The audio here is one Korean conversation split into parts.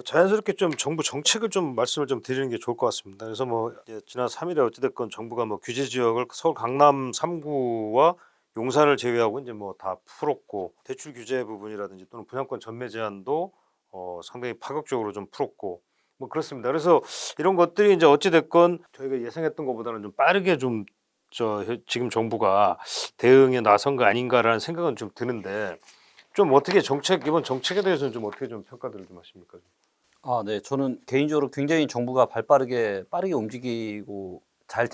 자연스럽게 좀 정부 정책을 좀 말씀을 좀 드리는 게 좋을 것 같습니다. 그래서 뭐 이제 지난 3일에 어찌 됐건 정부가 뭐 규제 지역을 서울 강남 3구와 용산을 제외하고 이제 뭐 다 풀었고, 대출 규제 부분이라든지 또는 분양권 전매 제한도 상당히 파격적으로 좀 풀었고 뭐 그렇습니다. 그래서 이런 것들이 이제 어찌 됐건 저희가 예상했던 것보다는 좀 빠르게 좀 지금 정부가 대응에 나선 거 아닌가라는 생각은 좀 드는데, 좀 어떻게 이번 정책에 대해서는 좀 어떻게 좀 평가들을 좀 하십니까? 네. 저는 개인적으로 굉장히 정부가 빠르게 움직이고 잘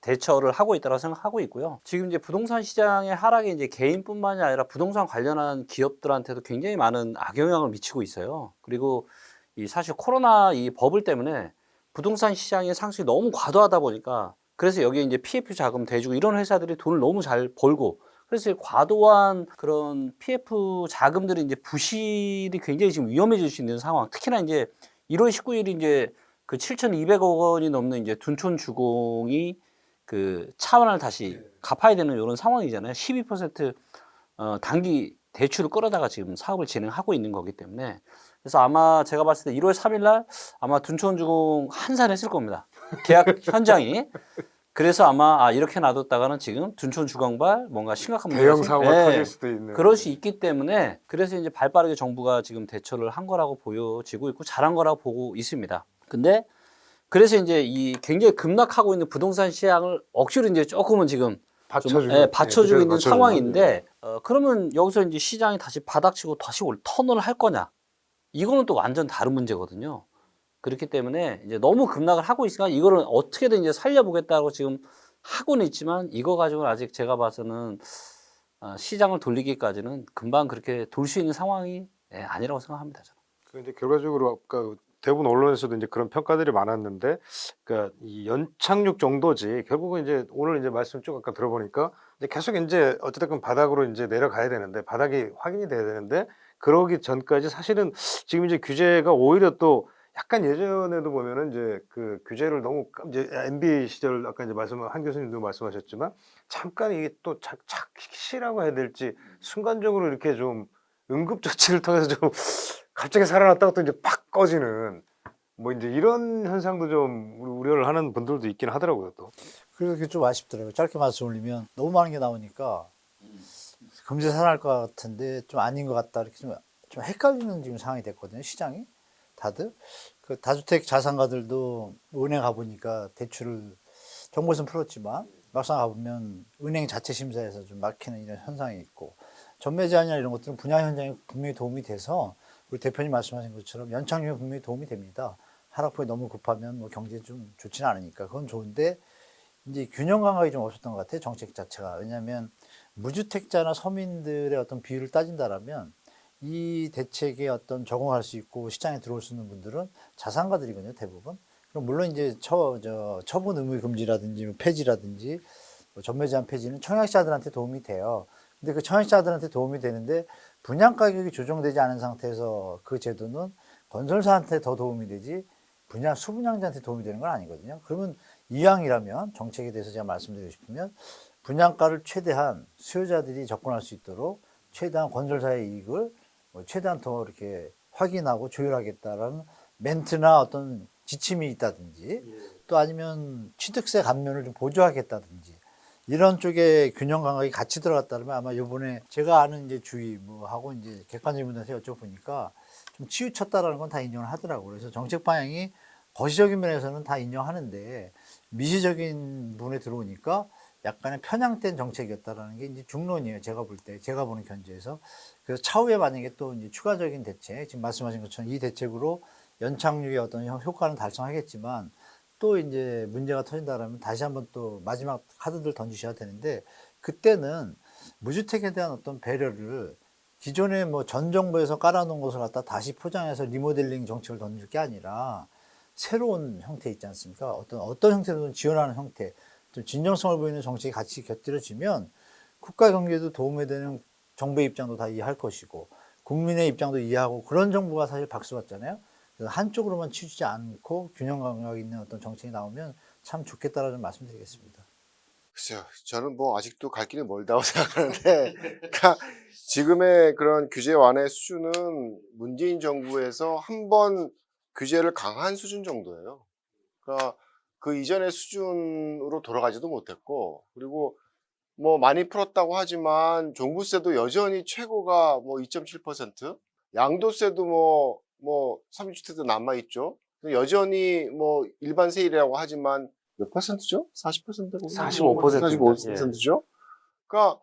대처를 하고 있다고 생각하고 있고요. 지금 이제 부동산 시장의 하락이 이제 개인뿐만이 아니라 부동산 관련한 기업들한테도 굉장히 많은 악영향을 미치고 있어요. 그리고 이 사실 코로나 이 버블 때문에 부동산 시장의 상승이 너무 과도하다 보니까, 그래서 여기에 이제 PF 자금 대주고 이런 회사들이 돈을 너무 잘 벌고, 그래서 이 과도한 그런 PF 자금들이 이제 부실이 굉장히 지금 위험해질 수 있는 상황. 특히나 이제 1월 19일이 이제 그 7,200억 원이 넘는 이제 둔촌 주공이 그 차환을 다시 갚아야 되는 이런 상황이잖아요. 12% 단기 대출을 끌어다가 지금 사업을 진행하고 있는 거기 때문에, 그래서 아마 제가 봤을 때 1월 3일 날 아마 둔촌주공 한산했을 겁니다. 계약 현장이. 그래서 아마 이렇게 놔뒀다가는 지금 둔촌주공발 뭔가 심각한 문제가 대형 사고가 터질 수도 있는. 그럴 수 있기 때문에, 그래서 이제 발빠르게 정부가 지금 대처를 한 거라고 보여지고 있고 잘한 거라고 보고 있습니다. 근데 그래서 이제 이 굉장히 급락하고 있는 부동산 시장을 억지로 이제 조금은 지금 받쳐주고 있는 상황인데, 그러면 여기서 이제 시장이 다시 바닥치고 다시 턴을 할 거냐? 이거는 또 완전 다른 문제거든요. 그렇기 때문에 이제 너무 급락을 하고 있으니까 이거를 어떻게든 이제 살려보겠다고 지금 하고는 있지만, 이거 가지고는 아직 제가 봐서는 시장을 돌리기까지는 금방 그렇게 돌 수 있는 상황이 아니라고 생각합니다, 저는. 그런데 결과적으로 아까 대부분 언론에서도 이제 그런 평가들이 많았는데, 그러니까 이 연착륙 정도지 결국은 이제 오늘 이제 말씀 쭉 아까 들어보니까 이제 계속 이제 어찌됐건 바닥으로 이제 내려가야 되는데, 바닥이 확인이 돼야 되는데, 그러기 전까지 사실은 지금 이제 규제가 오히려 또 약간 예전에도 보면은 이제 그 규제를 너무 이제 MB 시절 아까 이제 한 교수님도 말씀하셨지만 잠깐 이게 또 착시라고 해야 될지 순간적으로 이렇게 좀 응급조치를 통해서 좀 갑자기 살아났다가 또 이제 팍 꺼지는 뭐 이제 이런 현상도 좀 우려를 하는 분들도 있긴 하더라고요, 또. 그래서 그게 좀 아쉽더라고요. 짧게 말씀 올리면 너무 많은 게 나오니까 금세 살아날 것 같은데 좀 아닌 것 같다, 이렇게 좀 헷갈리는 지금 상황이 됐거든요, 시장이. 다들. 그 다주택 자산가들도 은행 가보니까 대출을 정부에서는 풀었지만 막상 가보면 은행 자체 심사에서 좀 막히는 이런 현상이 있고, 전매 제한이나 이런 것들은 분양 현장에 분명히 도움이 돼서 우리 대표님 말씀하신 것처럼 연착륙에 분명히 도움이 됩니다. 하락폭이 너무 급하면 뭐 경제에 좀 좋지는 않으니까 그건 좋은데, 이제 균형 감각이 좀 없었던 것 같아요, 정책 자체가. 왜냐하면 무주택자나 서민들의 어떤 비율을 따진다라면 이 대책에 어떤 적응할 수 있고 시장에 들어올 수 있는 분들은 자산가들이거든요, 대부분. 그럼 물론 이제 처분 의무 금지라든지 뭐 폐지라든지 뭐 전매 제한 폐지는 청약자들한테 도움이 돼요. 근데 그 청약자들한테 도움이 되는데 분양 가격이 조정되지 않은 상태에서 그 제도는 건설사한테 더 도움이 되지 수분양자한테 도움이 되는 건 아니거든요. 그러면 이왕이라면 정책에 대해서 제가 말씀드리고 싶으면 분양가를 최대한 수요자들이 접근할 수 있도록 최대한 건설사의 이익을 최대한 더 이렇게 확인하고 조율하겠다라는 멘트나 어떤 지침이 있다든지, 또 아니면 취득세 감면을 좀 보조하겠다든지, 이런 쪽에 균형 감각이 같이 들어갔다면 아마 요번에 제가 아는 이제 주의 하고 이제 객관적인 분한테 여쭤보니까 좀 치우쳤다라는 건 다 인정을 하더라고요. 그래서 정책 방향이 거시적인 면에서는 다 인정하는데 미시적인 부분에 들어오니까 약간의 편향된 정책이었다라는 게 이제 중론이에요. 제가 볼 때, 제가 보는 견지에서. 그래서 차후에 만약에 또 이제 추가적인 대책, 지금 말씀하신 것처럼 이 대책으로 연착륙의 어떤 효과는 달성하겠지만 또 이제 문제가 터진다라면 다시 한번 또 마지막 카드들 던지셔야 되는데, 그때는 무주택에 대한 어떤 배려를 기존에 뭐 전 정부에서 깔아놓은 것을 갖다 다시 포장해서 리모델링 정책을 던질 게 아니라 새로운 형태 있지 않습니까? 어떤 형태로든 지원하는 형태, 좀 진정성을 보이는 정책이 같이 곁들여지면 국가 경제에도 도움이 되는 정부의 입장도 다 이해할 것이고 국민의 입장도 이해하고, 그런 정부가 사실 박수 받잖아요. 그래서 한쪽으로만 치우치지 않고 균형 감각 있는 어떤 정책이 나오면 참 좋겠다라는 말씀드리겠습니다. 글쎄요. 저는 뭐 아직도 갈 길이 멀다고 생각하는데, 그러니까 지금의 그런 규제 완화의 수준은 문재인 정부에서 한 번 규제를 강한 수준 정도예요. 그러니까 그 이전의 수준으로 돌아가지도 못했고, 그리고 뭐 많이 풀었다고 하지만 종부세도 여전히 최고가 뭐 2.7%, 양도세도 뭐 3주택도 남아 있죠. 여전히 뭐 일반 세율이라고 하지만 몇 퍼센트죠? 40%고 45%입니다. 45%죠. 그러니까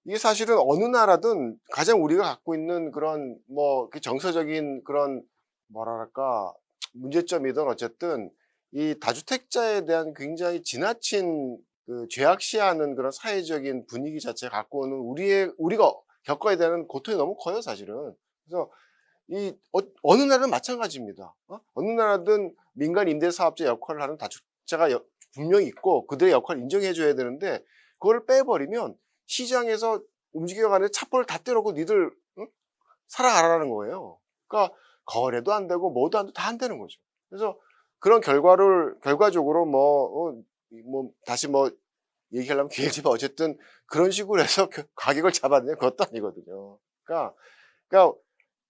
이게 사실은 어느 나라든 가장 우리가 갖고 있는 그런 뭐 정서적인 그런 뭐랄까 문제점이든 어쨌든 이 다주택자에 대한 굉장히 지나친 그 죄악시하는 그런 사회적인 분위기 자체가 갖고 오는 우리가 겪어야 되는 고통이 너무 커요, 사실은. 그래서 어느 나라는 마찬가지입니다. 어느 나라든 민간 임대사업자 역할을 하는 다주택자가 분명히 있고 그들의 역할을 인정해줘야 되는데 그걸 빼버리면 시장에서 움직여가는 찹볼을 다 때려놓고 니들 살아가라는 거예요. 그러니까 거래도 안 되고 뭐도 안 되고 다 안 되는 거죠. 그래서 그런 결과적으로 다시 얘기하려면 길지만 어쨌든 그런 식으로 해서 가격을 잡아내는 그것도 아니거든요. 그러니까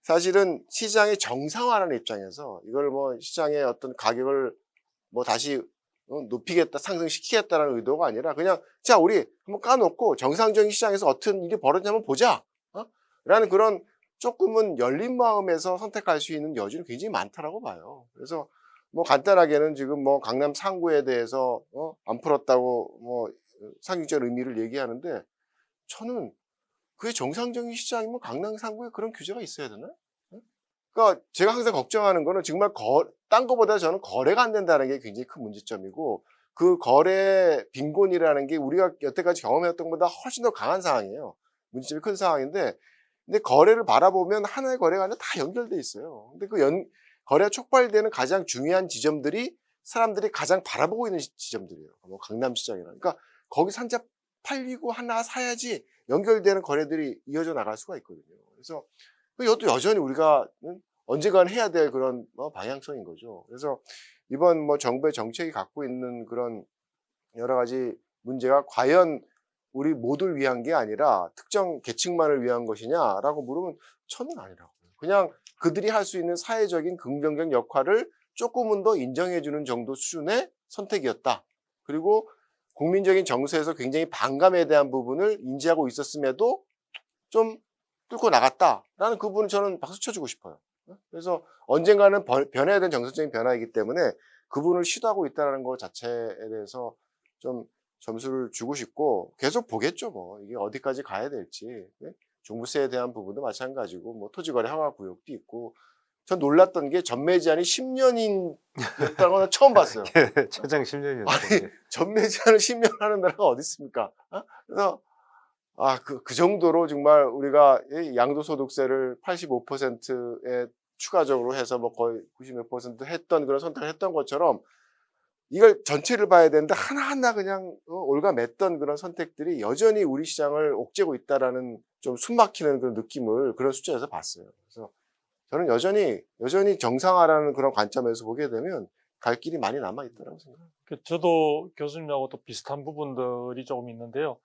사실은 시장의 정상화라는 입장에서 이걸 시장의 어떤 가격을 다시 높이겠다, 상승시키겠다라는 의도가 아니라 그냥 자 우리 한번 까놓고 정상적인 시장에서 어떤 일이 벌어지는지 한번 보자 라는 그런 조금은 열린 마음에서 선택할 수 있는 여지는 굉장히 많다라고 봐요. 그래서 간단하게는 지금 강남 상구에 대해서 안 풀었다고 상징적 의미를 얘기하는데 저는 그게 정상적인 시장이면 강남 상구에 그런 규제가 있어야 되나? 그러니까 제가 항상 걱정하는 거는 정말 딴 거보다 저는 거래가 안 된다는 게 굉장히 큰 문제점이고 그 거래 빈곤이라는 게 우리가 여태까지 경험했던 것보다 훨씬 더 강한 상황이에요. 문제점이 큰 상황인데 근데 거래를 바라보면 하나의 거래가 아니라 다 연결돼 있어요. 근데 거래가 촉발되는 가장 중요한 지점들이 사람들이 가장 바라보고 있는 지점들이에요. 강남시장이나. 그러니까 거기서 한 자 팔리고 하나 사야지 연결되는 거래들이 이어져 나갈 수가 있거든요. 그래서 이것도 여전히 우리가 언젠가는 해야 될 그런 방향성인 거죠. 그래서 이번 정부의 정책이 갖고 있는 그런 여러 가지 문제가 과연 우리 모두를 위한 게 아니라 특정 계층만을 위한 것이냐라고 물으면 저는 아니라고요. 그냥 그들이 할 수 있는 사회적인 긍정적 역할을 조금은 더 인정해주는 정도 수준의 선택이었다. 그리고 국민적인 정서에서 굉장히 반감에 대한 부분을 인지하고 있었음에도 좀 뚫고 나갔다라는 그 부분은 저는 박수 쳐주고 싶어요. 그래서 언젠가는 변해야 되는 정서적인 변화이기 때문에 그 부분을 시도하고 있다는 것 자체에 대해서 좀 점수를 주고 싶고 계속 보겠죠. 이게 어디까지 가야 될지. 종부세에 대한 부분도 마찬가지고 토지거래 허가 구역도 있고 전 놀랐던 게 전매제한이 10년이었다는 건 처음 봤어요. 최장 10년이었어요. 아니 전매제한을 10년 하는 나라가 어디 있습니까? 그래서 그 정도로 정말 우리가 양도소득세를 85%에 추가적으로 해서 거의 90몇 % 했던 그런 선택을 했던 것처럼 이걸 전체를 봐야 되는데 하나하나 그냥 올가맸던 그런 선택들이 여전히 우리 시장을 옥죄고 있다라는 좀 숨막히는 그런 느낌을 그런 숫자에서 봤어요. 그래서 저는 여전히 정상화라는 그런 관점에서 보게 되면 갈 길이 많이 남아 있다고 생각합니다. 저도 교수님하고 또 비슷한 부분들이 조금 있는데요.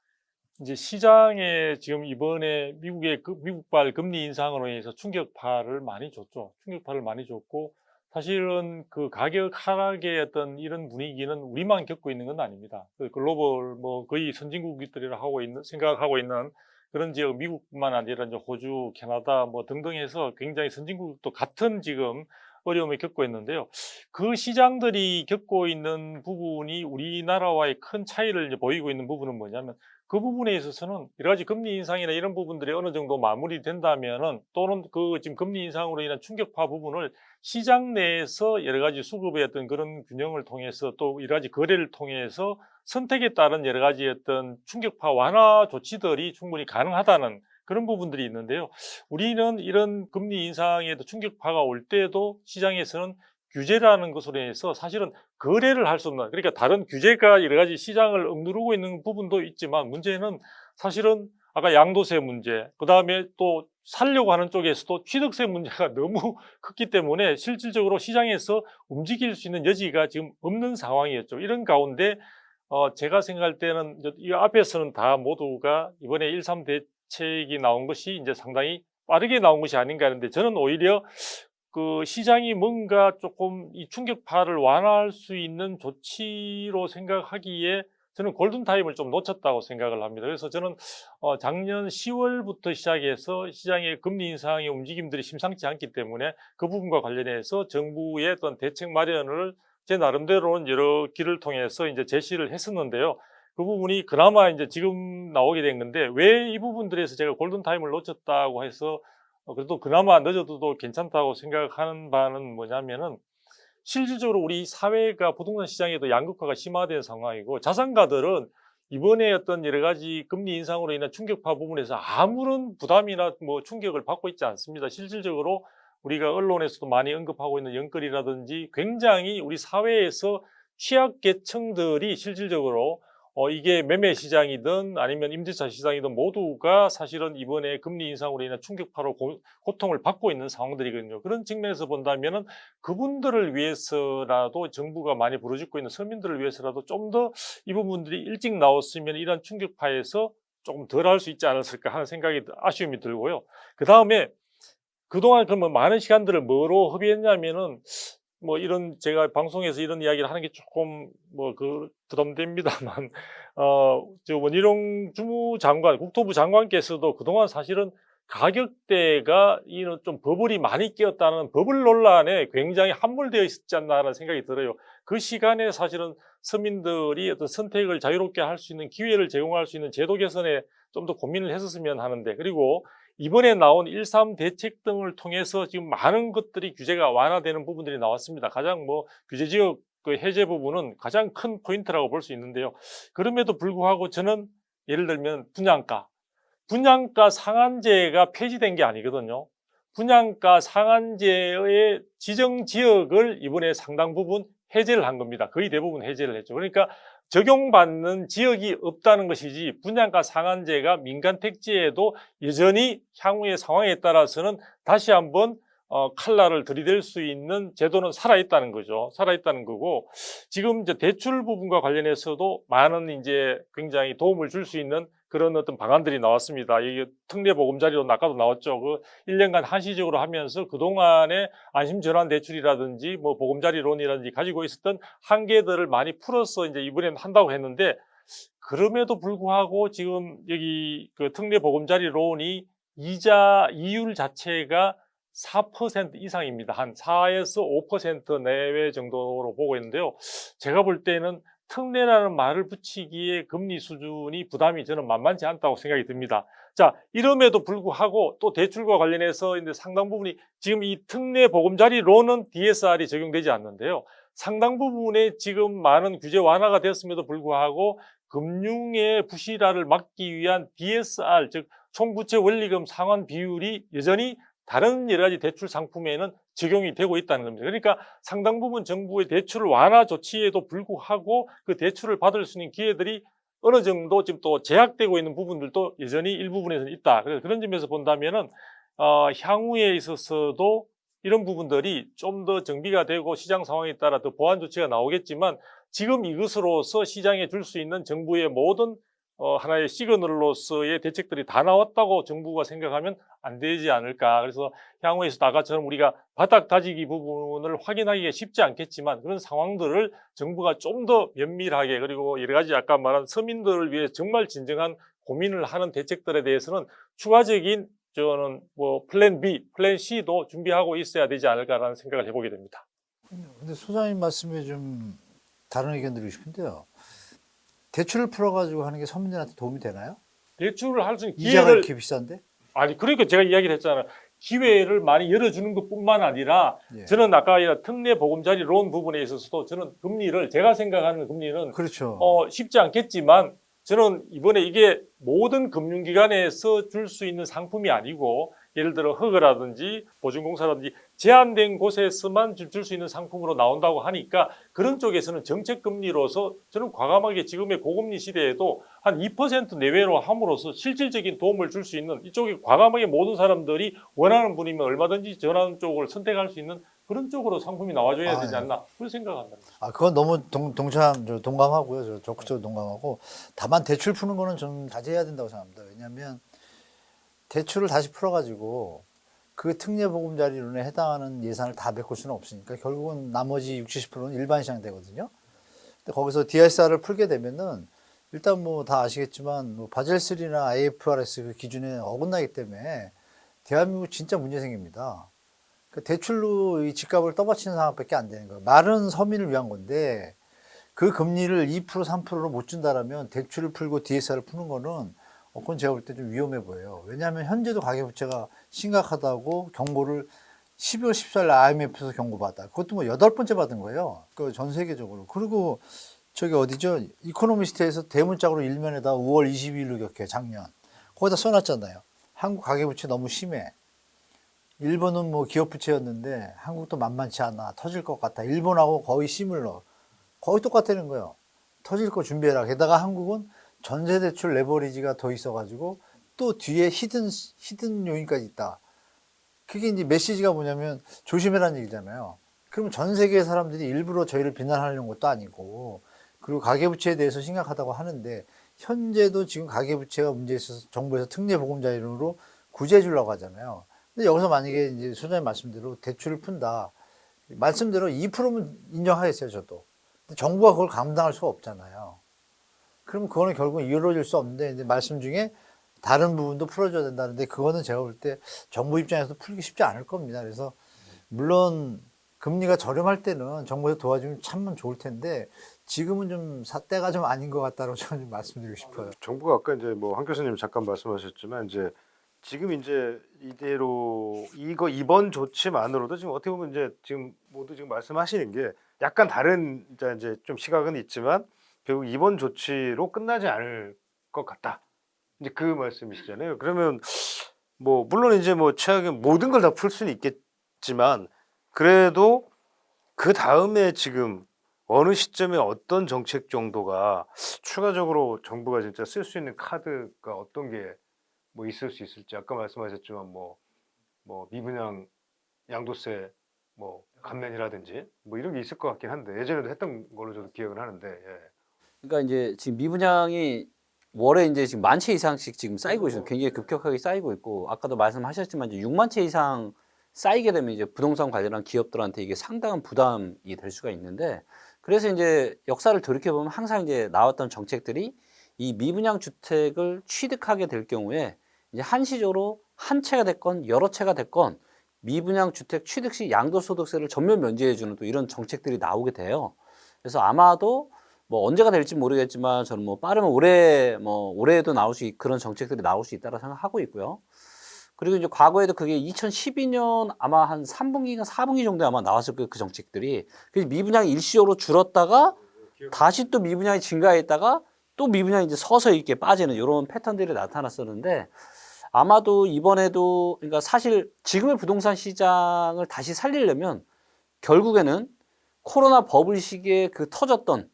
이제 시장에 지금 이번에 미국발 금리 인상으로 인해서 충격파를 많이 줬죠. 충격파를 많이 줬고 사실은 그 가격 하락의 어떤 이런 분위기는 우리만 겪고 있는 건 아닙니다. 글로벌 거의 선진국들이라 생각하고 있는 그런 지역 미국뿐만 아니라 이제 호주, 캐나다 등등 해서 굉장히 선진국도 같은 지금 어려움을 겪고 있는데요. 그 시장들이 겪고 있는 부분이 우리나라와의 큰 차이를 이제 보이고 있는 부분은 뭐냐면 그 부분에 있어서는 여러 가지 금리 인상이나 이런 부분들이 어느 정도 마무리된다면은 또는 그 지금 금리 인상으로 인한 충격파 부분을 시장 내에서 여러 가지 수급의 어떤 그런 균형을 통해서 또 여러 가지 거래를 통해서 선택에 따른 여러 가지 어떤 충격파 완화 조치들이 충분히 가능하다는 그런 부분들이 있는데요. 우리는 이런 금리 인상에도 충격파가 올 때도 시장에서는 규제라는 것으로 해서 사실은 거래를 할 수 없는, 그러니까 다른 규제가 여러 가지 시장을 억누르고 있는 부분도 있지만 문제는 사실은 아까 양도세 문제, 그 다음에 또 살려고 하는 쪽에서도 취득세 문제가 너무 크기 때문에 실질적으로 시장에서 움직일 수 있는 여지가 지금 없는 상황이었죠. 이런 가운데 제가 생각할 때는 이 앞에서는 다 모두가 이번에 1.3 대책이 나온 것이 이제 상당히 빠르게 나온 것이 아닌가 하는데 저는 오히려 그 시장이 뭔가 조금 이 충격파를 완화할 수 있는 조치로 생각하기에 저는 골든타임을 좀 놓쳤다고 생각을 합니다. 그래서 저는 작년 10월부터 시작해서 시장의 금리 인상의 움직임들이 심상치 않기 때문에 그 부분과 관련해서 정부의 어떤 대책 마련을 제 나름대로는 여러 길을 통해서 이제 제시를 했었는데요. 그 부분이 그나마 이제 지금 나오게 된 건데 왜 이 부분들에서 제가 골든타임을 놓쳤다고 해서 그래도 그나마 늦어도 괜찮다고 생각하는 바는 뭐냐면은 실질적으로 우리 사회가 부동산 시장에도 양극화가 심화된 상황이고 자산가들은 이번에 어떤 여러 가지 금리 인상으로 인한 충격파 부분에서 아무런 부담이나 뭐 충격을 받고 있지 않습니다. 실질적으로 우리가 언론에서도 많이 언급하고 있는 연끌이라든지 굉장히 우리 사회에서 취약계층들이 실질적으로 이게 매매 시장이든 아니면 임대차 시장이든 모두가 사실은 이번에 금리 인상으로 인한 충격파로 고통을 받고 있는 상황들이거든요. 그런 측면에서 본다면은 그분들을 위해서라도 정부가 많이 부르짖고 있는 서민들을 위해서라도 좀 더 이 부분들이 일찍 나왔으면 이런 충격파에서 조금 덜 할 수 있지 않았을까 하는 생각이 아쉬움이 들고요. 그 다음에 그동안 그러면 많은 시간들을 뭐로 허비했냐면은 뭐 이런 제가 방송에서 이런 이야기를 하는 게 조금 뭐 그 부담됩니다만 저 원희룡 주무장관, 국토부 장관께서도 그동안 사실은 가격대가 이런 좀 버블이 많이 끼었다는 버블 논란에 굉장히 함몰되어 있지 않나라는 생각이 들어요. 그 시간에 사실은 서민들이 어떤 선택을 자유롭게 할 수 있는 기회를 제공할 수 있는 제도 개선에 좀 더 고민을 했었으면 하는데 그리고 이번에 나온 1.3 대책 등을 통해서 지금 많은 것들이 규제가 완화되는 부분들이 나왔습니다. 가장 뭐 규제 지역 그 해제 부분은 가장 큰 포인트라고 볼 수 있는데요. 그럼에도 불구하고 저는 예를 들면 분양가 상한제가 폐지된 게 아니거든요. 분양가 상한제의 지정 지역을 이번에 상당 부분 해제를 한 겁니다. 거의 대부분 해제를 했죠. 그러니까 적용받는 지역이 없다는 것이지 분양가 상한제가 민간 택지에도 여전히 향후의 상황에 따라서는 다시 한번 칼날을 들이댈 수 있는 제도는 살아있다는 거죠. 살아있다는 거고 지금 이제 대출 부분과 관련해서도 많은 이제 굉장히 도움을 줄 수 있는 그런 어떤 방안들이 나왔습니다. 이게 특례 보금자리론 아까도 나왔죠. 그 1년간 한시적으로 하면서 그동안의 안심전환 대출이라든지 뭐 보금자리론이라든지 가지고 있었던 한계들을 많이 풀어서 이제 이번에는 한다고 했는데 그럼에도 불구하고 지금 여기 그 특례 보금자리론이 이자 이율 자체가 4% 이상입니다. 한 4에서 5% 내외 정도로 보고 있는데요. 제가 볼 때는 특례라는 말을 붙이기에 금리 수준이 부담이 저는 만만치 않다고 생각이 듭니다. 자, 이럼에도 불구하고 또 대출과 관련해서 이제 상당 부분이 지금 이 특례 보금자리론은 DSR이 적용되지 않는데요. 상당 부분에 지금 많은 규제 완화가 됐음에도 불구하고 금융의 부실화를 막기 위한 DSR, 즉 총부채 원리금 상환 비율이 여전히 다른 여러 가지 대출 상품에는 적용이 되고 있다는 겁니다. 그러니까 상당 부분 정부의 대출 완화 조치에도 불구하고 그 대출을 받을 수 있는 기회들이 어느 정도 지금 또 제약되고 있는 부분들도 여전히 일부분에서는 있다. 그래서 그런 점에서 본다면은 향후에 있어서도 이런 부분들이 좀 더 정비가 되고 시장 상황에 따라 더 보완 조치가 나오겠지만 지금 이것으로서 시장에 줄 수 있는 정부의 모든 하나의 시그널로서의 대책들이 다 나왔다고 정부가 생각하면 안 되지 않을까. 그래서 향후에서도 아까처럼 우리가 바닥 다지기 부분을 확인하기가 쉽지 않겠지만 그런 상황들을 정부가 좀 더 면밀하게 그리고 여러 가지 아까 말한 서민들을 위해 정말 진정한 고민을 하는 대책들에 대해서는 추가적인 저는 뭐 플랜 B, 플랜 C도 준비하고 있어야 되지 않을까라는 생각을 해보게 됩니다. 근데 소장님 말씀에 좀 다른 의견 드리고 싶은데요. 대출을 풀어가지고 하는 게 서민들한테 도움이 되나요? 대출을 할 수 있는 이자가 기회를 이렇게 비싼데? 아니 그러니까 제가 이야기를 했잖아요. 기회를 많이 열어주는 것뿐만 아니라 예. 저는 아까 특례 보금자리 론 부분에 있어서도 저는 금리를 제가 생각하는 금리는 그렇죠. 쉽지 않겠지만 저는 이번에 이게 모든 금융기관에서 줄 수 있는 상품이 아니고 예를 들어 허그라든지 보증공사라든지 제한된 곳에서만 줄 수 있는 상품으로 나온다고 하니까 그런 쪽에서는 정책금리로서 저는 과감하게 지금의 고금리 시대에도 한 2% 내외로 함으로써 실질적인 도움을 줄 수 있는 이쪽에 과감하게 모든 사람들이 원하는 분이면 얼마든지 전하는 쪽을 선택할 수 있는 그런 쪽으로 상품이 나와줘야 되지 않나 그런 생각합니다. 그건 너무 동감하고요. 저 적극적으로 동감하고 다만 대출 푸는 거는 좀 자제해야 된다고 생각합니다. 왜냐하면 대출을 다시 풀어가지고 그 특례보금자리론에 해당하는 예산을 다 메꿀 수는 없으니까 결국은 나머지 60, 70%는 일반 시장 되거든요. 근데 거기서 DSR을 풀게 되면은 일단 뭐 다 아시겠지만 뭐 바젤3나 IFRS 그 기준에 어긋나기 때문에 대한민국 진짜 문제 생깁니다. 그 대출로 이 집값을 떠받치는 상황밖에 안 되는 거예요. 마른 서민을 위한 건데 그 금리를 2%, 3%로 못 준다라면 대출을 풀고 DSR을 푸는 거는 그건 제가 볼 때 좀 위험해 보여요. 왜냐하면 현재도 가계부채가 심각하다고 경고를 12월 14일 IMF에서 경고받아. 그것도 뭐 8번째 받은 거예요. 그 전 세계적으로. 그리고 저기 어디죠? 이코노미스트에서 대문짝으로 일면에다 5월 22일로 격해 작년. 거기다 써놨잖아요. 한국 가계부채 너무 심해. 일본은 뭐 기업부채였는데 한국도 만만치 않아. 터질 것 같아. 일본하고 거의 시물러. 거의 똑같다는 거예요. 터질 거 준비해라. 게다가 한국은 전세대출 레버리지가 더 있어가지고 또 뒤에 히든 요인까지 있다. 그게 이제 메시지가 뭐냐면 조심해라는 얘기잖아요. 그럼 전 세계 사람들이 일부러 저희를 비난하려는 것도 아니고 그리고 가계부채에 대해서 심각하다고 하는데 현재도 지금 가계부채가 문제 있어서 정부에서 특례보금자리론으로 구제해 주려고 하잖아요. 근데 여기서 만약에 이제 소장님 말씀대로 대출을 푼다. 말씀대로 2%면 인정하겠어요, 저도. 근데 정부가 그걸 감당할 수가 없잖아요. 그러면 그거는 결국은 이루어질 수 없는데, 이제 말씀 중에 다른 부분도 풀어줘야 된다는데, 그거는 제가 볼 때 정부 입장에서 풀기 쉽지 않을 겁니다. 그래서, 물론, 금리가 저렴할 때는 정부에서 도와주면 참면 좋을 텐데, 지금은 좀 때가 좀 아닌 것 같다고 저는 좀 말씀드리고 싶어요. 정부가 아까 이제 뭐 한 교수님 잠깐 말씀하셨지만 이제 지금 이제 이대로 이번 조치만으로도 지금 어떻게 보면 이제 지금 모두 지금 말씀하시는 게 약간 다른 이제 좀 시각은 있지만 결국 이번 조치로 끝나지 않을 것 같다. 이제 그 말씀이시잖아요. 그러면 뭐 물론 이제 뭐 최악의 모든 걸 다 풀 수는 있겠지만 그래도 그 다음에 지금 어느 시점에 어떤 정책 정도가 추가적으로 정부가 진짜 쓸 수 있는 카드가 어떤 게 뭐 있을 수 있을지 아까 말씀하셨지만 뭐 미분양 양도세 뭐 감면이라든지 뭐 이런 게 있을 것 같긴 한데 예전에도 했던 걸로 저도 기억을 하는데 예. 그러니까 이제 지금 미분양이 월에 이제 지금 10,000채 이상씩 지금 쌓이고 있어요. 굉장히 급격하게 쌓이고 있고 아까도 말씀하셨지만 이제 6만 채 이상 쌓이게 되면 이제 부동산 관련한 기업들한테 이게 상당한 부담이 될 수가 있는데 그래서 이제 역사를 돌이켜 보면 항상 이제 나왔던 정책들이 이 미분양 주택을 취득하게 될 경우에 이제 한시적으로 한 채가 됐건 여러 채가 됐건 미분양 주택 취득 시 양도소득세를 전면 면제해 주는 또 이런 정책들이 나오게 돼요. 그래서 아마도 뭐 언제가 될지 모르겠지만 저는 뭐 빠르면 올해도 그런 정책들이 나올 수 있다고 생각하고 있고요. 그리고 이제 과거에도 그게 2012년 아마 한 3분기인가 4분기 정도에 아마 나왔을 거예요, 그 정책들이. 그래서 미분양이 일시적으로 줄었다가 다시 또 미분양이 증가했다가 또 미분양이 이제 서서히 이렇게 빠지는 이런 패턴들이 나타났었는데 아마도 이번에도 그러니까 사실 지금의 부동산 시장을 다시 살리려면 결국에는 코로나 버블 시기에 그 터졌던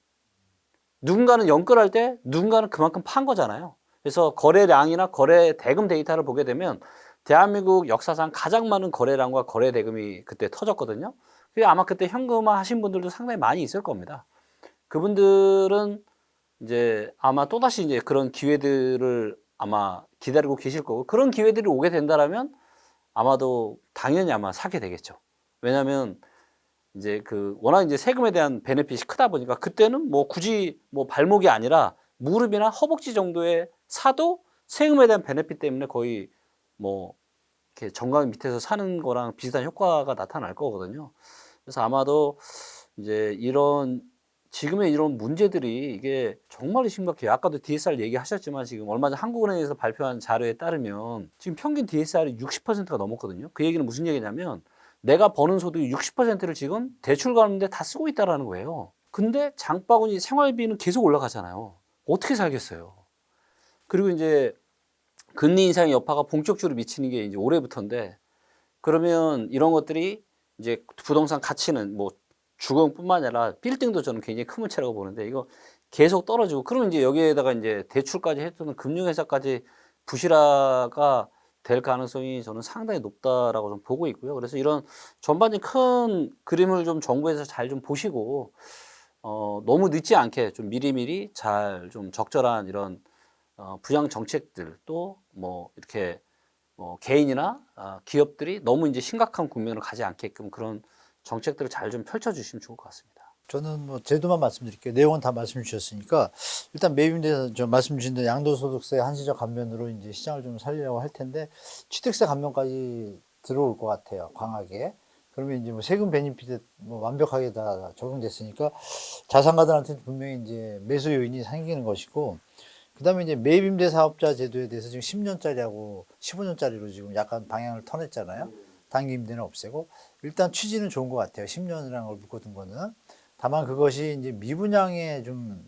누군가는 연끌할 때 누군가는 그만큼 판 거잖아요. 그래서 거래량이나 거래 대금 데이터를 보게 되면 대한민국 역사상 가장 많은 거래량과 거래 대금이 그때 터졌거든요. 그래서 아마 그때 현금화 하신 분들도 상당히 많이 있을 겁니다. 그분들은 이제 아마 또다시 이제 그런 기회들을 아마 기다리고 계실 거고 그런 기회들이 오게 된다라면 아마도 당연히 아마 사게 되겠죠. 왜냐하면 이제 그 워낙 이제 세금에 대한 베네핏이 크다 보니까 그때는 뭐 굳이 뭐 발목이 아니라 무릎이나 허벅지 정도에 사도 세금에 대한 베네핏 때문에 거의 뭐 이렇게 정강 밑에서 사는 거랑 비슷한 효과가 나타날 거거든요. 그래서 아마도 이제 지금의 이런 문제들이 이게 정말 심각해요. 아까도 DSR 얘기하셨지만 지금 얼마 전 한국은행에서 발표한 자료에 따르면 지금 평균 DSR이 60%가 넘었거든요. 그 얘기는 무슨 얘기냐면 내가 버는 소득의 60%를 지금 대출 갚는데 다 쓰고 있다라는 거예요. 근데 장바구니 생활비는 계속 올라가잖아요. 어떻게 살겠어요? 그리고 이제 금리 인상의 여파가 본격적으로 미치는 게 이제 올해부터인데 그러면 이런 것들이 이제 부동산 가치는 뭐 주거뿐만 아니라 빌딩도 저는 굉장히 큰 문제라고 보는데 이거 계속 떨어지고 그러면 이제 여기에다가 이제 대출까지 했던 금융회사까지 부실화가 될 가능성이 저는 상당히 높다라고 좀 보고 있고요. 그래서 이런 전반적인 큰 그림을 좀 정부에서 잘 좀 보시고 너무 늦지 않게 좀 미리미리 잘 좀 적절한 이런 부양 정책들 또 뭐 이렇게 개인이나 기업들이 너무 이제 심각한 국면을 가지 않게끔 그런 정책들을 잘 좀 펼쳐주시면 좋을 것 같습니다. 저는 뭐 제도만 말씀드릴게요. 내용은 다 말씀 주셨으니까 일단 매입임대에서 저 말씀 주신 대로 양도소득세 한시적 감면으로 이제 시장을 좀 살리려고 할 텐데 취득세 감면까지 들어올 것 같아요. 강하게. 그러면 이제 뭐 세금 베니핏 뭐 완벽하게 다 적용됐으니까 자산가들한테 분명히 이제 매수 요인이 생기는 것이고 그다음에 이제 매입임대 사업자 제도에 대해서 지금 10년짜리하고 15년짜리로 지금 약간 방향을 터냈잖아요. 단기 임대는 없애고 일단 취지는 좋은 것 같아요. 10년이라는 걸 묶어둔 거는. 다만 그것이 이제 미분양에 좀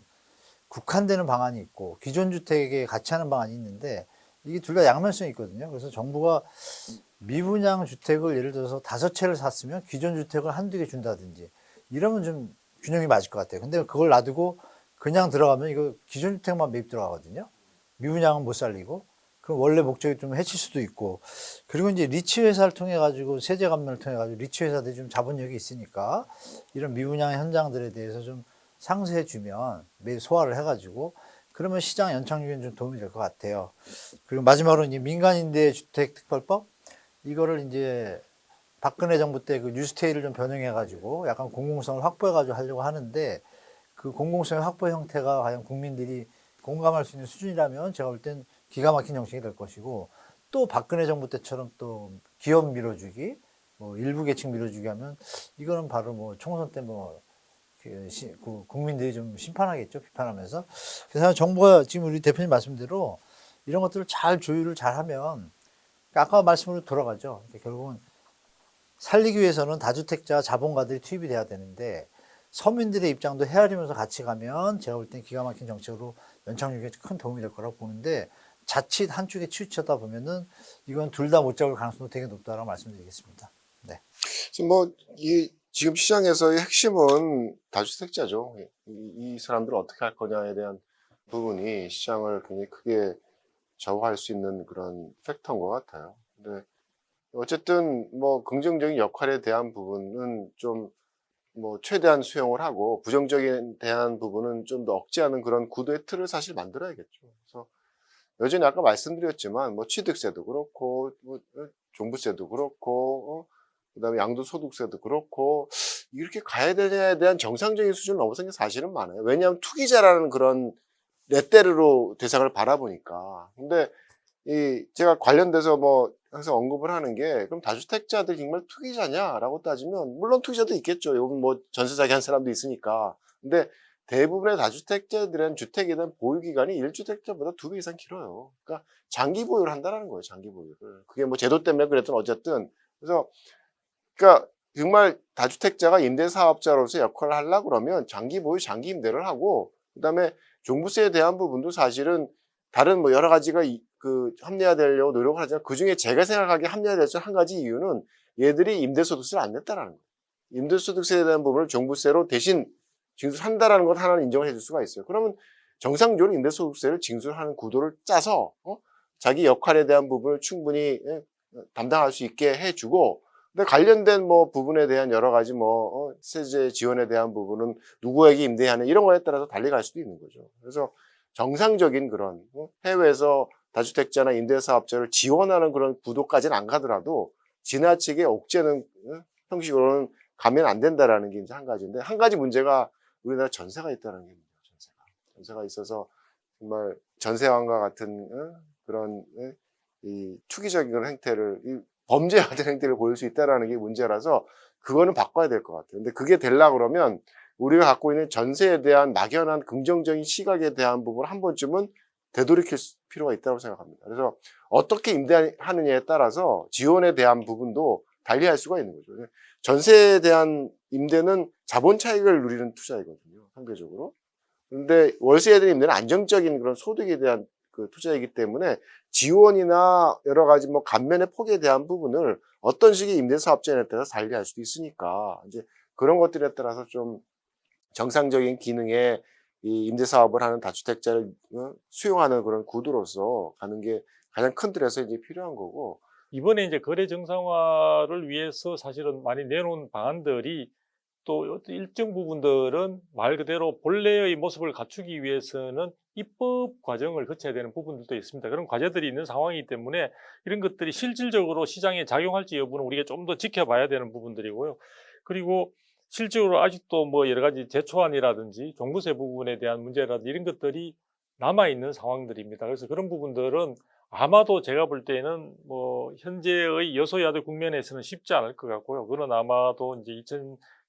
국한되는 방안이 있고 기존 주택에 같이 하는 방안이 있는데 이게 둘 다 양면성이 있거든요. 그래서 정부가 미분양 주택을 예를 들어서 5채를 샀으면 기존 주택을 한두 개 준다든지 이러면 좀 균형이 맞을 것 같아요. 근데 그걸 놔두고 그냥 들어가면 이거 기존 주택만 매입 들어가거든요. 미분양은 못 살리고 그럼 원래 목적이 좀 해칠 수도 있고 그리고 이제 리츠 회사를 통해 가지고 세제 감면을 통해 가지고 리츠 회사들이 좀 자본력이 있으니까 이런 미분양 현장들에 대해서 좀 상세해 주면 매일 소화를 해 가지고 그러면 시장 연착륙에는 좀 도움이 될 것 같아요. 그리고 마지막으로 이제 민간임대 주택특별법 이거를 이제 박근혜 정부 때 그 뉴스테이를 좀 변형해 가지고 약간 공공성을 확보해 가지고 하려고 하는데 그 공공성의 확보 형태가 과연 국민들이 공감할 수 있는 수준이라면 제가 볼 땐 기가 막힌 정책이 될 것이고 또 박근혜 정부 때처럼 또 기업 밀어주기 뭐 일부 계층 밀어주기 하면 이거는 바로 뭐 총선 때 뭐 국민들이 좀 심판하겠죠. 비판하면서 그래서 정부가 지금 우리 대표님 말씀대로 이런 것들을 잘 조율을 잘하면 아까 말씀으로 돌아가죠. 결국은 살리기 위해서는 다주택자 자본가들이 투입이 돼야 되는데 서민들의 입장도 헤아리면서 같이 가면 제가 볼 땐 기가 막힌 정책으로 연착륙에 큰 도움이 될 거라고 보는데 자칫 한쪽에 치우쳐다 보면은 이건 둘 다 못 잡을 가능성도 되게 높다라고 말씀드리겠습니다. 네. 지금 뭐, 지금 시장에서의 핵심은 다주택자죠. 이 사람들을 어떻게 할 거냐에 대한 부분이 시장을 굉장히 크게 좌우할 수 있는 그런 팩터인 것 같아요. 근데 어쨌든 뭐 긍정적인 역할에 대한 부분은 좀 뭐 최대한 수용을 하고 부정적인 대한 부분은 좀 더 억제하는 그런 구도의 틀을 사실 만들어야겠죠. 그래서 여전히 아까 말씀드렸지만 뭐 취득세도 그렇고 뭐 종부세도 그렇고 그다음에 양도소득세도 그렇고 이렇게 가야 되냐에 대한 정상적인 수준을 넘어선 게 사실은 많아요. 왜냐하면 투기자라는 그런 레떼르로 대상을 바라보니까. 근데 제가 관련돼서 뭐 항상 언급을 하는 게 그럼 다주택자들이 정말 투기자냐라고 따지면 물론 투기자도 있겠죠. 여기 뭐 전세 사기 한 사람도 있으니까. 근데 대부분의 다주택자들은 주택에 대한 보유 기간이 1주택자보다 2배 이상 길어요. 그러니까 장기 보유를 한다는 거예요. 장기 보유를. 그게 뭐 제도 때문에 그랬든 어쨌든. 그래서 그러니까 정말 다주택자가 임대사업자로서 역할을 하려고 그러면 장기 보유, 장기 임대를 하고 그다음에 종부세에 대한 부분도 사실은 다른 뭐 여러 가지가 합리화되려고 노력을 하지만 그중에 제가 생각하기에 합리화될 수 한 가지 이유는 얘들이 임대소득세를 안 냈다라는 거예요. 임대소득세에 대한 부분을 종부세로 대신 징수한다라는 것 하나는 인정을 해줄 수가 있어요. 그러면 정상적으로 임대소득세를 징수하는 구도를 짜서 자기 역할에 대한 부분을 충분히 담당할 수 있게 해주고 근데 관련된 뭐 부분에 대한 여러 가지 뭐 세제 지원에 대한 부분은 누구에게 임대하는 이런 거에 따라서 달리 갈 수도 있는 거죠. 그래서 정상적인 그런 해외에서 다주택자나 임대사업자를 지원하는 그런 구도까지는 안 가더라도 지나치게 옥죄는 형식으로는 가면 안 된다라는 게 이제 한 가지인데 한 가지 문제가 우리나라 전세가 있다는 게 문제예요. 전세가 있어서 정말 전세왕과 같은 그런 이 투기적인 그런 행태를 범죄화된 행태를 보일 수 있다는 게 문제라서 그거는 바꿔야 될 것 같아요. 근데 그게 되려고 그러면 우리가 갖고 있는 전세에 대한 막연한 긍정적인 시각에 대한 부분을 한 번쯤은 되돌이킬 필요가 있다고 생각합니다. 그래서 어떻게 임대하느냐에 따라서 지원에 대한 부분도 달리할 수가 있는 거죠. 전세에 대한 임대는 자본 차익을 누리는 투자이거든요. 상대적으로. 그런데 월세에 대한 임대는 안정적인 그런 소득에 대한 그 투자이기 때문에 지원이나 여러 가지 뭐 감면의 폭에 대한 부분을 어떤 식의 임대사업자에 따라서 달리할 수도 있으니까 이제 그런 것들에 따라서 좀 정상적인 기능의 이 임대사업을 하는 다주택자를 수용하는 그런 구도로서 가는 게 가장 큰 틀에서 이제 필요한 거고 이번에 이제 거래 정상화를 위해서 사실은 많이 내놓은 방안들이 또 어떤 일정 부분들은 말 그대로 본래의 모습을 갖추기 위해서는 입법 과정을 거쳐야 되는 부분들도 있습니다. 그런 과제들이 있는 상황이기 때문에 이런 것들이 실질적으로 시장에 작용할지 여부는 우리가 좀 더 지켜봐야 되는 부분들이고요. 그리고 실질적으로 아직도 뭐 여러 가지 제초안이라든지 종부세 부분에 대한 문제라든지 이런 것들이 남아있는 상황들입니다. 그래서 그런 부분들은 아마도 제가 볼 때는 뭐 현재의 여소야대 국면에서는 쉽지 않을 것 같고요. 그건 아마도 이제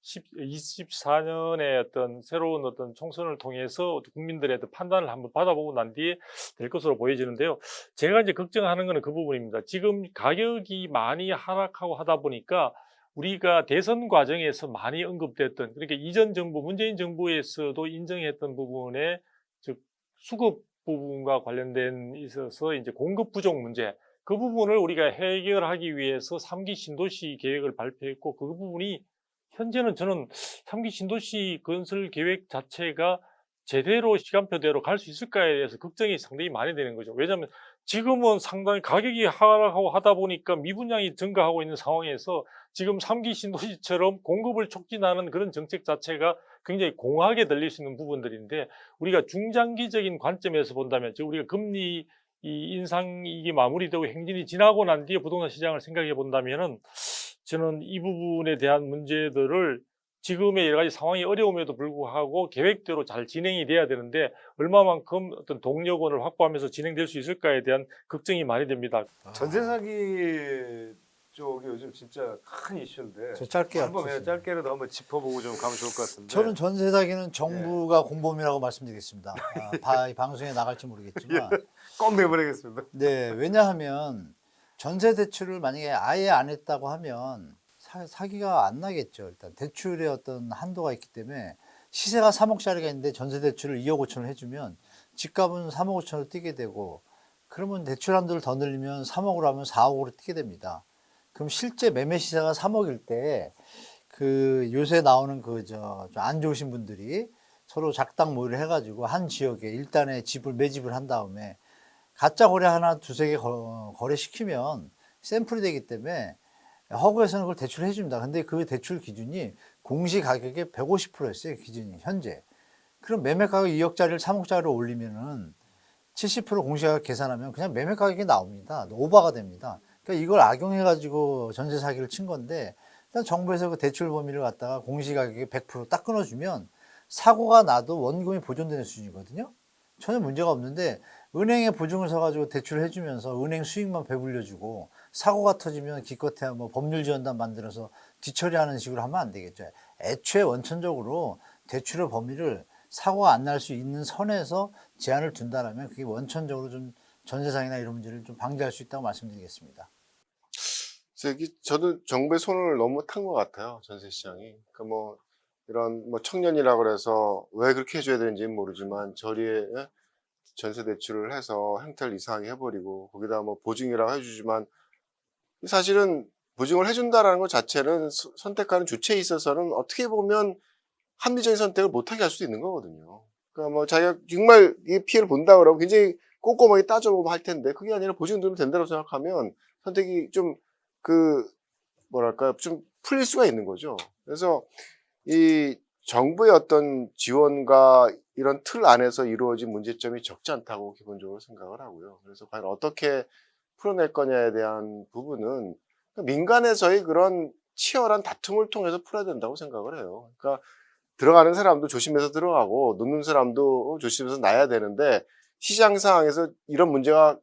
2024년에 어떤 새로운 어떤 총선을 통해서 국민들의 어떤 판단을 한번 받아보고 난 뒤에 될 것으로 보여지는데요. 제가 이제 걱정하는 거는 그 부분입니다. 지금 가격이 많이 하락하고 하다 보니까 우리가 대선 과정에서 많이 언급됐던, 그러니까 이전 정부, 문재인 정부에서도 인정했던 부분에, 즉 수급 부분과 관련된 있어서 이제 공급 부족 문제, 그 부분을 우리가 해결하기 위해서 3기 신도시 계획을 발표했고, 그 부분이 현재는 저는 3기 신도시 건설 계획 자체가 제대로 시간표대로 갈 수 있을까에 대해서 걱정이 상당히 많이 되는 거죠. 왜냐하면 지금은 상당히 가격이 하락하고 하다 보니까 미분양이 증가하고 있는 상황에서 지금 3기 신도시처럼 공급을 촉진하는 그런 정책 자체가 굉장히 공하게 들릴 수 있는 부분들인데, 우리가 중장기적인 관점에서 본다면, 즉 우리가 금리 이 인상이 이게 마무리되고 행진이 지나고 난 뒤에 부동산 시장을 생각해 본다면은, 저는 이 부분에 대한 문제들을 지금의 여러 가지 상황이 어려움에도 불구하고 계획대로 잘 진행이 돼야 되는데, 얼마만큼 어떤 동력원을 확보하면서 진행될 수 있을까에 대한 걱정이 많이 됩니다. 전세 사기 쪽이 요즘 진짜 큰 이슈인데 저 짧게 한번 짚겠습니다. 짧게라도 한번 짚어보고 좀 가면 좋을 것 같은데. 저는 전세 사기는 정부가 공범이라고 말씀드리겠습니다. 이 방송에 나갈지 모르겠지만, 꼭 내버리겠습니다. 네, 왜냐하면 전세 대출을 만약에 아예 안 했다고 하면 사기가 안 나겠죠. 일단 대출의 어떤 한도가 있기 때문에 시세가 3억짜리가 있는데 전세 대출을 2억 5천을 해주면 집값은 3억 5천으로 뛰게 되고, 그러면 대출 한도를 더 늘리면 3억으로 하면 4억으로 뛰게 됩니다. 그럼 실제 매매 시세가 3억일 때 그 요새 나오는 그 안 좋으신 분들이 서로 작당 모의를 해가지고 한 지역에 일단에 매집을 한 다음에 가짜 거래 하나 두세 개 거래시키면 샘플이 되기 때문에 허구에서는 그걸 대출해 줍니다. 근데 그 대출 기준이 공시 가격의 150%였어요. 기준이 현재. 그럼 매매 가격 2억짜리를 3억짜리로 올리면은 70% 공시가격 계산하면 그냥 매매 가격이 나옵니다. 오버가 됩니다. 그러니까 이걸 악용해가지고 전세 사기를 친 건데, 일단 정부에서 그 대출 범위를 갖다가 공시가격의 100% 딱 끊어주면 사고가 나도 원금이 보존되는 수준이거든요. 전혀 문제가 없는데, 은행에 보증을 서가지고 대출을 해주면서 은행 수익만 배불려주고 사고가 터지면 기껏해야 뭐 법률지원단 만들어서 뒤처리하는 식으로 하면 안 되겠죠. 애초에 원천적으로 대출의 범위를 사고가 안 날 수 있는 선에서 제한을 둔다라면 그게 원천적으로 좀 전세상이나 이런 문제를 좀 방지할 수 있다고 말씀드리겠습니다. 저도 정부의 손을 너무 탄 것 같아요, 전세 시장이. 그러니까 뭐 이런 뭐 청년이라고 그래서 왜 그렇게 해줘야 되는지는 모르지만 저리에 전세 대출을 해서 형태를 이상하게 해버리고, 거기다 뭐 보증이라고 해주지만 사실은 보증을 해준다라는 것 자체는 선택하는 주체에 있어서는 어떻게 보면 합리적인 선택을 못하게 할 수도 있는 거거든요. 그러니까 뭐 자기가 정말 이 피해를 본다 그러면 굉장히 꼼꼼하게 따져보면 할 텐데, 그게 아니라 보증 들으면 된다고 생각하면 선택이 좀 좀 풀릴 수가 있는 거죠. 그래서 이 정부의 어떤 지원과 이런 틀 안에서 이루어진 문제점이 적지 않다고 기본적으로 생각을 하고요. 그래서 과연 어떻게 풀어낼 거냐에 대한 부분은 민간에서의 그런 치열한 다툼을 통해서 풀어야 된다고 생각을 해요. 그러니까 들어가는 사람도 조심해서 들어가고 놓는 사람도 조심해서 놔야 되는데, 시장 상황에서 이런 문제가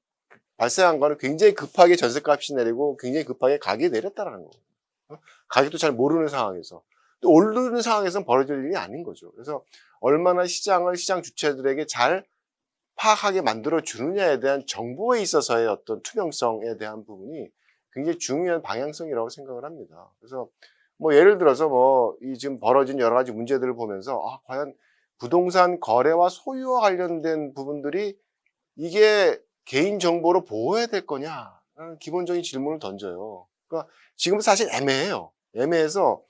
발생한 거는 굉장히 급하게 전세값이 내리고 굉장히 급하게 가격이 내렸다는 거예요. 가격도 잘 모르는 상황에서. 또 오르는 상황에서는 벌어질 일이 아닌 거죠. 그래서 얼마나 시장을 시장 주체들에게 잘 파악하게 만들어 주느냐에 대한 정보에 있어서의 어떤 투명성에 대한 부분이 굉장히 중요한 방향성이라고 생각을 합니다. 그래서 뭐 예를 들어서 뭐 이 지금 벌어진 여러 가지 문제들을 보면서 과연 부동산 거래와 소유와 관련된 부분들이 이게 개인 정보로 보호해야 될 거냐라는 기본적인 질문을 던져요. 그러니까 지금 사실 애매해요. 애매해서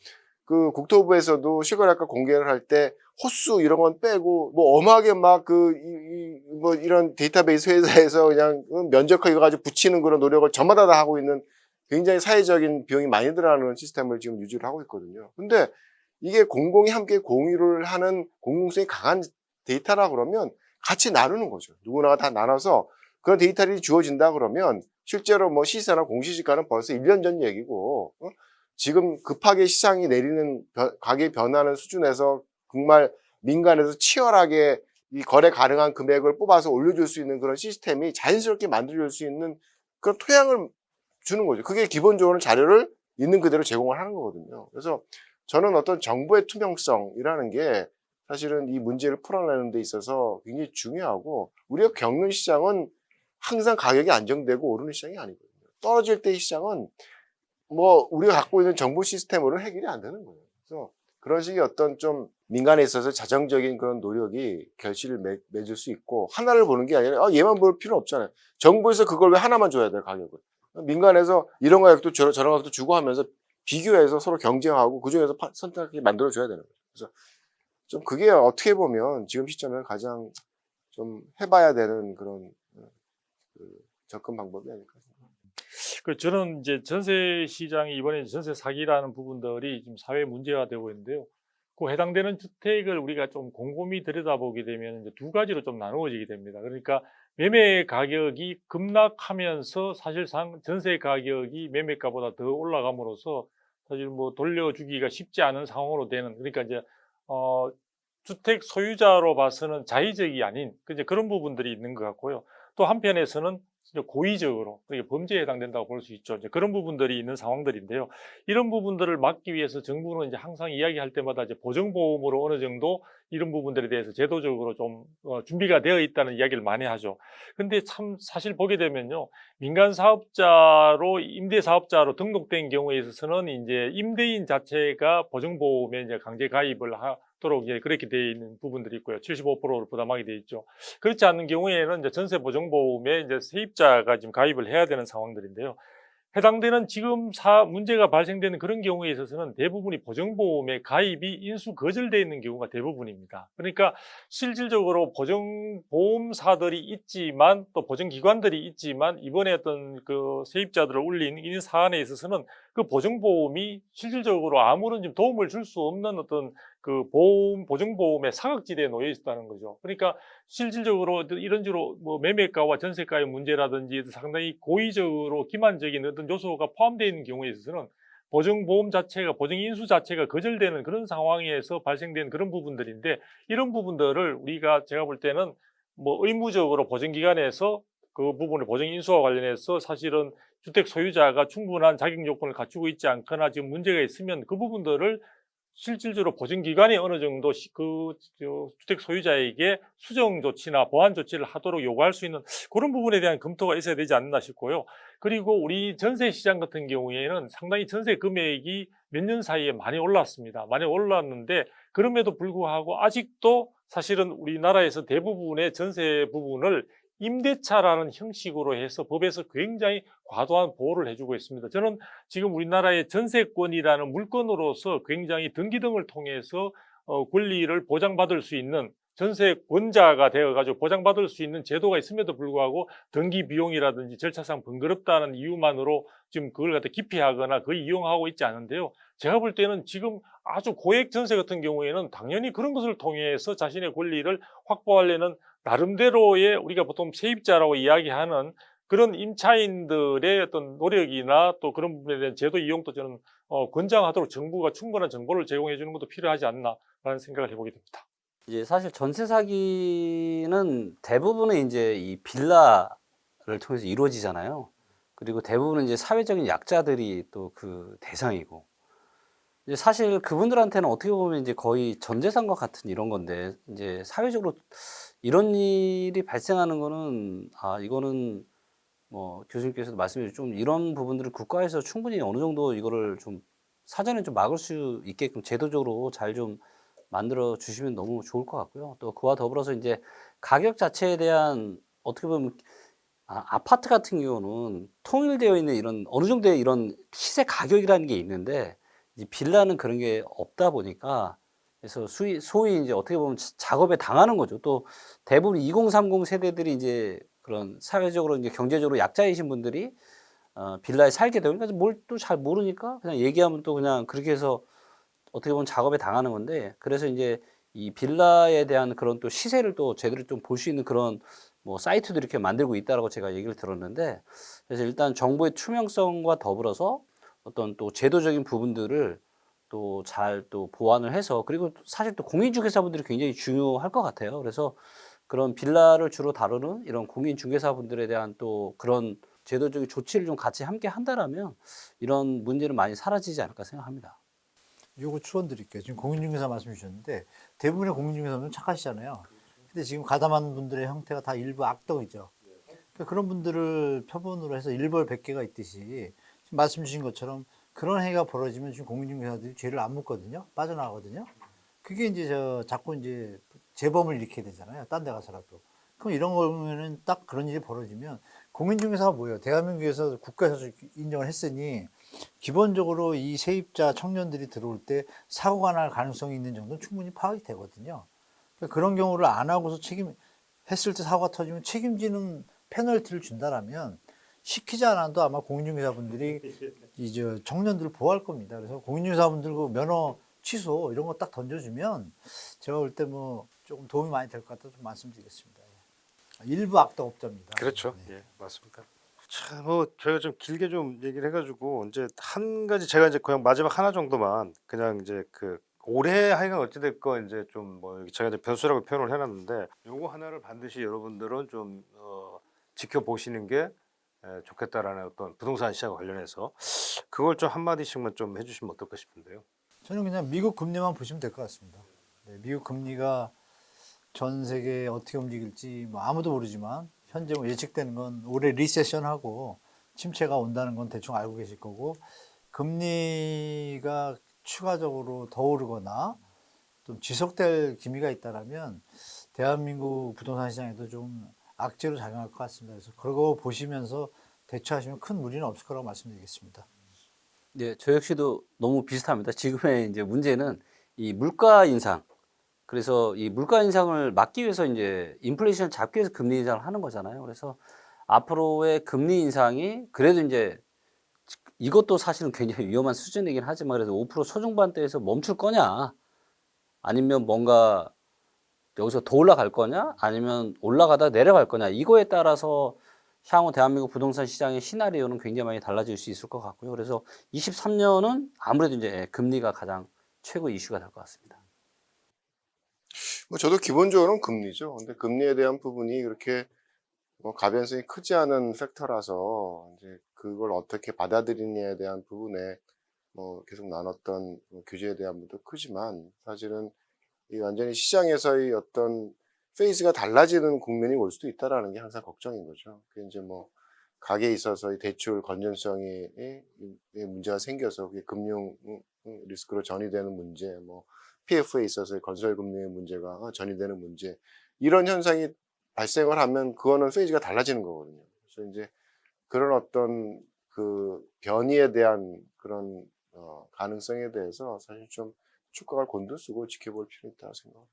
그 국토부에서도 시골아까 공개를 할 때 호수 이런 건 빼고 뭐 엄하게 막 뭐 이런 데이터베이스 회사에서 그냥 면적화 이거 가지고 붙이는 그런 노력을 저마다 다 하고 있는, 굉장히 사회적인 비용이 많이 들어가는 시스템을 지금 유지를 하고 있거든요. 근데 이게 공공이 함께 공유를 하는 공공성이 강한 데이터라 그러면 같이 나누는 거죠. 누구나가 다 나눠서 그런 데이터들이 주어진다 그러면 실제로 뭐 시세나 공시지가는 벌써 1년 전 얘기고 지금 급하게 시장이 내리는 가격 변하는 수준에서 정말 민간에서 치열하게 이 거래 가능한 금액을 뽑아서 올려줄 수 있는 그런 시스템이 자연스럽게 만들어질 수 있는 그런 토양을 주는 거죠. 그게 기본적으로 자료를 있는 그대로 제공을 하는 거거든요. 그래서 저는 어떤 정보의 투명성이라는 게 사실은 이 문제를 풀어내는 데 있어서 굉장히 중요하고 우리가 겪는 시장은 항상 가격이 안정되고 오르는 시장이 아니거든요. 떨어질 때의 시장은 뭐 우리가 갖고 있는 정보 시스템으로는 해결이 안 되는 거예요. 그래서 그런 식의 어떤 좀 민간에 있어서 자정적인 그런 노력이 결실을 맺을 수 있고 하나를 보는 게 아니라 얘만 볼 필요는 없잖아요. 정부에서 그걸 왜 하나만 줘야 돼요, 가격을. 민간에서 이런 가격도 저런 가격도 주고 하면서 비교해서 서로 경쟁하고 그중에서 선택하게 만들어줘야 되는 거죠. 그래서 좀 그게 어떻게 보면 지금 시점에 가장 좀 해봐야 되는 그런 그 접근 방법이 아닐까 생각합니다. 저는 이제 전세 시장이 이번에 전세 사기라는 부분들이 지금 사회 문제가 되고 있는데요. 그 해당되는 주택을 우리가 좀 곰곰이 들여다보게 되면 이제 두 가지로 좀 나누어지게 됩니다. 그러니까 매매 가격이 급락하면서 사실상 전세 가격이 매매가보다 더 올라감으로써 사실 뭐 돌려주기가 쉽지 않은 상황으로 되는, 그러니까 이제 주택 소유자로 봐서는 자의적이 아닌 이제 그런 부분들이 있는 것 같고요. 또 한편에서는 고의적으로 범죄에 해당된다고 볼 수 있죠. 이제 그런 부분들이 있는 상황들인데요. 이런 부분들을 막기 위해서 정부는 이제 항상 이야기할 때마다 이제 보정보험으로 어느 정도 이런 부분들에 대해서 제도적으로 좀 준비가 되어 있다는 이야기를 많이 하죠. 근데 참 사실 보게 되면요, 민간 사업자로 임대 사업자로 등록된 경우에 있어서는 이제 임대인 자체가 보정보험에 이제 강제 가입을 하도록 이제 그렇게 되어 있는 부분들이 있고요. 75%를 부담하게 되어 있죠. 그렇지 않은 경우에는 이제 전세 보정보험에 이제 세입자가 지금 가입을 해야 되는 상황들인데요. 해당되는 지금 문제가 발생되는 그런 경우에 있어서는 대부분이 보정보험에 가입이 인수 거절되어 있는 경우가 대부분입니다. 그러니까 실질적으로 보정보험사들이 있지만 또 보정기관들이 있지만 이번에 어떤 그 세입자들을 울린 이 사안에 있어서는 그 보정보험이 실질적으로 아무런 좀 도움을 줄 수 없는 어떤 그 보정보험의 사각지대에 놓여 있다는 거죠. 그러니까 실질적으로 이런 식으로 뭐 매매가와 전세가의 문제라든지 상당히 고의적으로 기만적인 어떤 요소가 포함되어 있는 경우에 있어서는 보정보험 자체가, 보정인수 자체가 거절되는 그런 상황에서 발생된 그런 부분들인데, 이런 부분들을 제가 볼 때는 뭐 의무적으로 보정기관에서 그 부분을 보정인수와 관련해서 사실은 주택 소유자가 충분한 자격 요건을 갖추고 있지 않거나 지금 문제가 있으면 그 부분들을 실질적으로 보증기관이 어느 정도 주택 소유자에게 수정 조치나 보완 조치를 하도록 요구할 수 있는 그런 부분에 대한 검토가 있어야 되지 않나 싶고요. 그리고 우리 전세 시장 같은 경우에는 상당히 전세 금액이 몇 년 사이에 많이 올랐습니다. 많이 올랐는데 그럼에도 불구하고 아직도 사실은 우리나라에서 대부분의 전세 부분을 임대차라는 형식으로 해서 법에서 굉장히 과도한 보호를 해주고 있습니다. 저는 지금 우리나라의 전세권이라는 물건으로서 굉장히 등기등을 통해서 권리를 보장받을 수 있는 전세권자가 되어가지고 보장받을 수 있는 제도가 있음에도 불구하고 등기 비용이라든지 절차상 번거롭다는 이유만으로 지금 그걸 갖다 기피하거나 거의 이용하고 있지 않은데요. 제가 볼 때는 지금 아주 고액 전세 같은 경우에는 당연히 그런 것을 통해서 자신의 권리를 확보하려는 나름대로의 우리가 보통 세입자라고 이야기하는 그런 임차인들의 어떤 노력이나 또 그런 부분에 대한 제도 이용도 저는 권장하도록 정부가 충분한 정보를 제공해 주는 것도 필요하지 않나라는 생각을 해보게 됩니다. 이제 사실 전세 사기는 대부분은 이제 이 빌라를 통해서 이루어지잖아요. 그리고 대부분은 이제 사회적인 약자들이 또 그 대상이고, 이제 사실 그분들한테는 어떻게 보면 이제 거의 전 재산과 같은 이런 건데, 이제 사회적으로 이런 일이 발생하는 거는 이거는 뭐 교수님께서도 말씀해 주신 좀 이런 부분들을 국가에서 충분히 어느 정도 이거를 좀 사전에 좀 막을 수 있게끔 제도적으로 잘 좀 만들어 주시면 너무 좋을 것 같고요. 또 그와 더불어서 이제 가격 자체에 대한 어떻게 보면 아파트 같은 경우는 통일되어 있는 이런 어느 정도의 이런 시세 가격이라는 게 있는데, 이제 빌라는 그런 게 없다 보니까 그래서 소위 이제 어떻게 보면 작업에 당하는 거죠. 또 대부분 2030 세대들이 이제 그런 사회적으로 이제 경제적으로 약자이신 분들이 빌라에 살게 되니까 뭘 또 잘 모르니까 그냥 얘기하면 또 그냥 그렇게 해서 어떻게 보면 작업에 당하는 건데 그래서 이제 이 빌라에 대한 그런 또 시세를 또 제대로 좀 볼 수 있는 그런 뭐 사이트도 이렇게 만들고 있다라고 제가 얘기를 들었는데 그래서 일단 정보의 투명성과 더불어서 어떤 또 제도적인 부분들을 또 잘 또 보완을 해서 그리고 사실 또 공인중개사분들이 굉장히 중요할 것 같아요. 그래서 그런 빌라를 주로 다루는 이런 공인중개사분들에 대한 또 그런 제도적인 조치를 좀 같이 함께 한다라면 이런 문제는 많이 사라지지 않을까 생각합니다. 요거 추원 드릴게요. 지금 공인중개사 말씀 주셨는데 대부분의 공인중개사분들은 착하시잖아요. 근데 지금 가담한 분들의 형태가 다 일부 악덕이죠. 그러니까 그런 분들을 표본으로 해서 일벌 100개가 있듯이 지금 말씀 주신 것처럼 그런 해가 벌어지면 지금 공인중개사들이 죄를 안 묻거든요. 빠져나가거든요. 그게 이제 자꾸 이제 재범을 일으키게 되잖아요. 딴 데 가서라도. 그럼 이런 거면은 딱 그런 일이 벌어지면 공인중개사가 뭐예요? 대한민국에서 국가에서 인정을 했으니 기본적으로 이 세입자 청년들이 들어올 때 사고가 날 가능성이 있는 정도는 충분히 파악이 되거든요. 그러니까 그런 경우를 안 하고서 했을 때 사고가 터지면 책임지는 페널티를 준다라면 시키지 않아도 아마 공인중개사분들이 이제 청년들을 보호할 겁니다. 그래서 공인중개사분들 그 면허 취소 이런 거 딱 던져주면 제가 볼 때 뭐 조금 도움이 많이 될 것 같아서 좀 말씀드리겠습니다. 일부 악덕업자입니다. 그렇죠. 네. 예, 맞습니다. 자, 뭐 저희가 좀 길게 좀 얘기를 해가지고 이제 한 가지 제가 이제 그냥 마지막 하나 정도만 그냥 이제 그 올해 하여간 어찌됐건 이제 좀 뭐 제가 이제 변수라고 표현을 해놨는데 요거 하나를 반드시 여러분들은 좀 지켜보시는 게 좋겠다라는 어떤 부동산 시장 관련해서 그걸 좀 한마디씩만 좀 해주시면 어떨까 싶은데요. 저는 그냥 미국 금리만 보시면 될 것 같습니다. 네, 미국 금리가 전 세계에 어떻게 움직일지 뭐 아무도 모르지만 현재 뭐 예측되는 건 올해 리세션하고 침체가 온다는 건 대충 알고 계실 거고 금리가 추가적으로 더 오르거나 좀 지속될 기미가 있다라면 대한민국 부동산 시장에도 좀 악재로 작용할 것 같습니다. 그래서 그거 보시면서 대처하시면 큰 무리는 없을 거라고 말씀드리겠습니다. 네, 저 역시도 너무 비슷합니다. 지금의 이제 문제는 이 물가 인상. 그래서 이 물가 인상을 막기 위해서 이제 인플레이션을 잡기 위해서 금리 인상을 하는 거잖아요. 그래서 앞으로의 금리 인상이 그래도 이제 이것도 사실은 굉장히 위험한 수준이긴 하지만 그래도 5% 초중반대에서 멈출 거냐 아니면 뭔가 여기서 더 올라갈 거냐 아니면 올라가다 내려갈 거냐 이거에 따라서 향후 대한민국 부동산 시장의 시나리오는 굉장히 많이 달라질 수 있을 것 같고요. 그래서 23년은 아무래도 이제 금리가 가장 최고 이슈가 될 것 같습니다. 뭐 저도 기본적으로는 금리죠. 근데 금리에 대한 부분이 그렇게 뭐 가변성이 크지 않은 팩터라서 이제 그걸 어떻게 받아들이느냐에 대한 부분에 뭐 계속 나눴던 뭐 규제에 대한 부분도 크지만 사실은 이 완전히 시장에서의 어떤 페이스가 달라지는 국면이 올 수도 있다라는 게 항상 걱정인 거죠. 그게 이제 뭐 가계에 있어서의 대출 건전성이 문제가 생겨서 그게 금융 리스크로 전이되는 문제, 뭐 PF에 있어서의 건설 금융의 문제가 전이되는 문제 이런 현상이 발생을 하면 그거는 페이지가 달라지는 거거든요. 그래서 이제 그런 어떤 그 변이에 대한 그런 가능성에 대해서 사실 좀 축각을 곤두쓰고 지켜볼 필요가 있다고 생각합니다.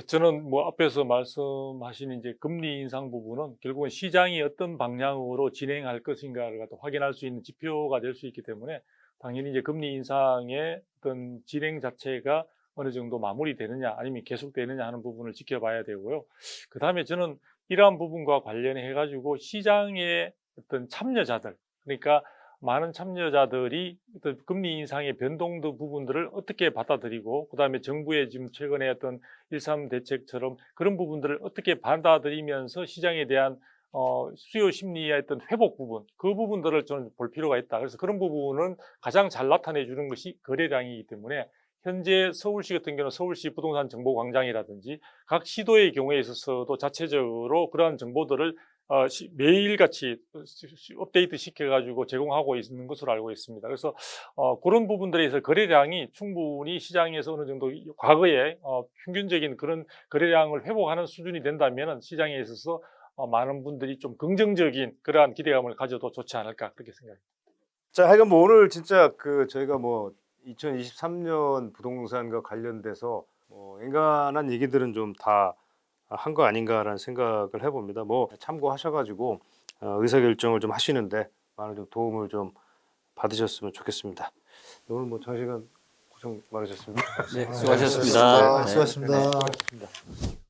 저는 뭐 앞에서 말씀하신 이제 금리 인상 부분은 결국은 시장이 어떤 방향으로 진행할 것인가를 갖다 확인할 수 있는 지표가 될 수 있기 때문에 당연히 이제 금리 인상의 어떤 진행 자체가 어느 정도 마무리되느냐 아니면 계속되느냐 하는 부분을 지켜봐야 되고요. 그 다음에 저는 이러한 부분과 관련해 가지고 시장의 어떤 참여자들 그러니까 많은 참여자들이 어떤 금리 인상의 변동도 부분들을 어떻게 받아들이고 그다음에 정부의 지금 최근에 어떤 1.3 대책처럼 그런 부분들을 어떻게 받아들이면서 시장에 대한 수요 심리의 어떤 회복 부분 그 부분들을 저는 볼 필요가 있다. 그래서 그런 부분은 가장 잘 나타내 주는 것이 거래량이기 때문에 현재 서울시 같은 경우는 서울시 부동산 정보광장이라든지 각 시도의 경우에 있어서도 자체적으로 그러한 정보들을 매일같이 업데이트 시켜가지고 제공하고 있는 것으로 알고 있습니다. 그래서 그런 부분들에서 거래량이 충분히 시장에서 어느 정도 과거에 평균적인 그런 거래량을 회복하는 수준이 된다면 시장에 있어서 많은 분들이 좀 긍정적인 그러한 기대감을 가져도 좋지 않을까 그렇게 생각합니다. 자, 하여간 뭐 오늘 진짜 그 저희가 뭐 2023년 부동산과 관련돼서 뭐 인간한 얘기들은 좀 다 한 거 아닌가라는 생각을 해봅니다. 뭐 참고하셔가지고 의사결정을 좀 하시는데 많은 좀 도움을 좀 받으셨으면 좋겠습니다. 오늘 뭐 장시간 고생 많으셨습니다. 네, 네, 수고하셨습니다. 수고하셨습니다. 수고하셨습니다. 수고하셨습니다.